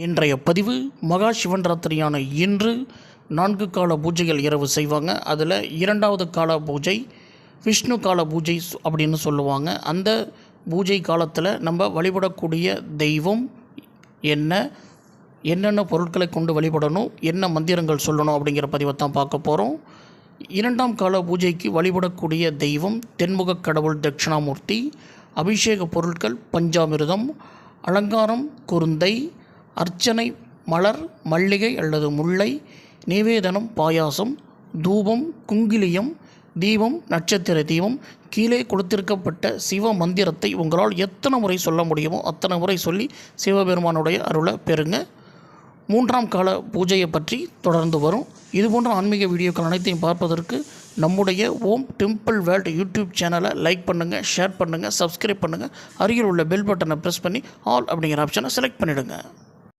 இன்றைய பதிவு மகா சிவராத்திரியான இன்று 4 கால பூஜைகள் இரவு செய்வாங்க. அதில் 2வது கால பூஜை விஷ்ணு கால பூஜை அப்படின்னு சொல்லுவாங்க. அந்த பூஜை காலத்தில் நம்ம வழிபடக்கூடிய தெய்வம் என்னென்ன பொருட்களை கொண்டு வழிபடணும், என்ன மந்திரங்கள் சொல்லணும் அப்படிங்கிற பதிவை தான் பார்க்க போகிறோம். 2ஆம் கால பூஜைக்கு வழிபடக்கூடிய தெய்வம் தென்முக கடவுள் தட்சிணாமூர்த்தி. அபிஷேக பொருட்கள் பஞ்சாமிர்தம், அலங்காரம் குருந்தை, அர்ச்சனை மலர், மல்லிகை அல்லது முல்லை, நிவேதனம் பாயாசம், தூபம், குங்கிலியம், தீபம், நட்சத்திர தீபம். கீழே கொடுத்திருக்கப்பட்ட சிவ மந்திரத்தை உங்களால் எத்தனை முறை சொல்ல முடியுமோ அத்தனை முறை சொல்லி சிவபெருமானுடைய அருளை பெறுங்க. 3ஆம் கால பூஜையை பற்றி தொடர்ந்து வரும். இதுபோன்ற ஆன்மீக வீடியோக்கள் அனைத்தையும் பார்ப்பதற்கு நம்முடைய ஓம் டெம்பிள் வேர்ல்டு யூடியூப் சேனலை லைக் பண்ணுங்கள், ஷேர் பண்ணுங்கள், சப்ஸ்கிரைப் பண்ணுங்கள். அருகில் உள்ள பெல் பட்டனை ப்ரெஸ் பண்ணி ஆல் அப்படிங்கிற ஆப்ஷனை செலக்ட் பண்ணிவிடுங்க.